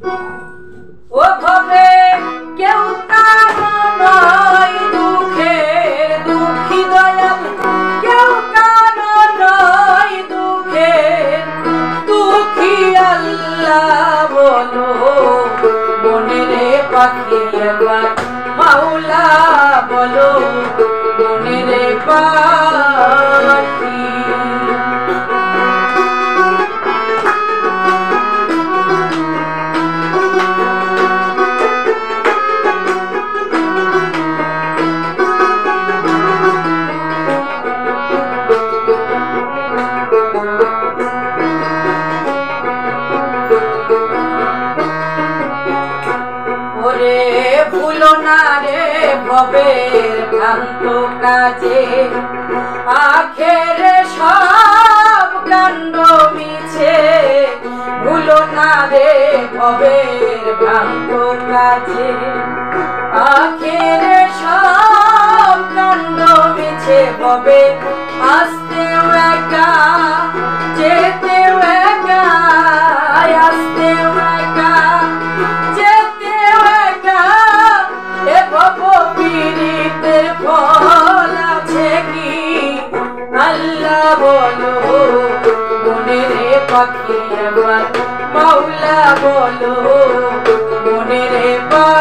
ও ভবে কেউ কারো নয় দুঃখের দুঃখী দয়াল, কেউ কারো নয় দুঃখের দুঃখী আল্লাহ বলো মনে রে পাখি একবার মাওলা বলো মনে রে পাখি। ওরে ভুলো না রে ভবের ভ্রান্ত কাজে, আখেরে সব কাণ্ড মিছে। ভুলো না রে ভবের ভ্রান্ত কাজে, আখেরে সব কাণ্ড মিছে। ভবে আসতেও একা যেতেও একা, আসতেও একা যেতেও একা। এ ভব পীড়িতের ফল আছে কি আল্লাহ বলো মনে রে পাখি একবার মাওলা বলো মনে রে পাখি।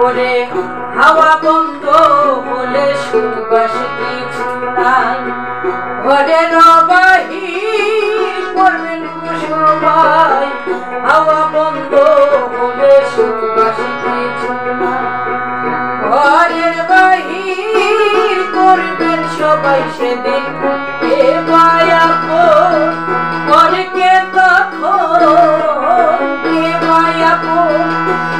ওরে হাওয়া বন্ধ হলে সুবাস কিছু নাই, ঘরের বাহির করবেন সবাই। হাওয়া বন্ধ হলে সুবাস কিছু নাই, ঘরের বাহির করবেন সবাই। সেদিন এ মায়াপুর করকে তখন, এ মায়াপুর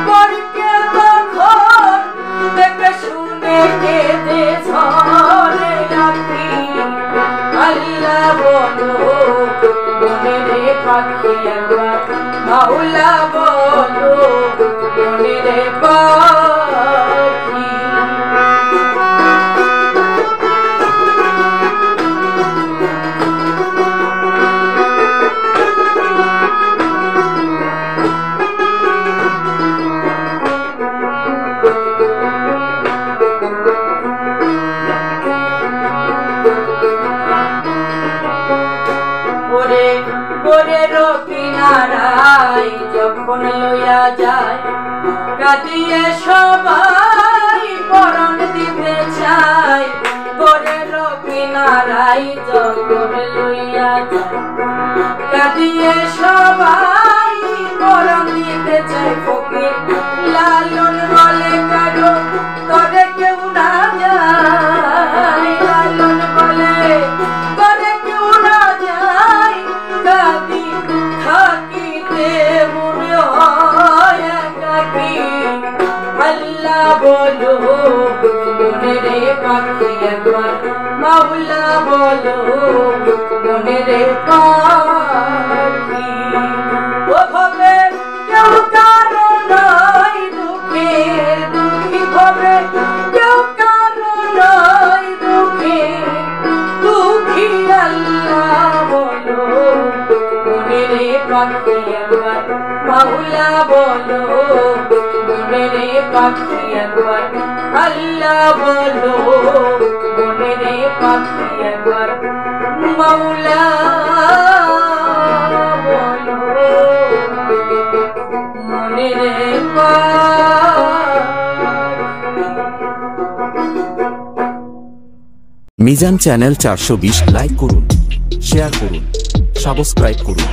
করকে তখন দেখে শুনে কেঁদে ঝরে রাখি আল্লাহ বলো মনে রে পাখি একবার মাওলা বলো মনে রে পাখি। ওরে পরের কিনারায় যখন লইয়া যায়, কাটিয়ে সবাই পরাণ দিতে চায়। পরের কিনারায় যখন লইয়া যায়, কাটিয়ে সবাই পরাণ দিতে চায়। ফকির লালন বলে কারো তবে কেউ না যায়, লালন বলে তবে কেউ না যায়। কাঁদি থাকিতে মনে হয় একাকী আল্লাহ বলো মনে রে পাখি একবার মাওলা বলো মনে রে পাখি। ও ভবে কেউ কারো নয় দুঃখের দুঃখী, ভবে কেউ কারো নয় দুঃখের দুঃখী আল্লাহ বলো মনে রে পাখি একবার মাওলা বলো মনে রে পাখি একবার আল্লাহ বলো মনে রে পাখি একবার মাওলা বলো মনে রে মিজান চ্যানেল 420 লাইক করুন, শেয়ার করুন, সাবস্ক্রাইব করুন।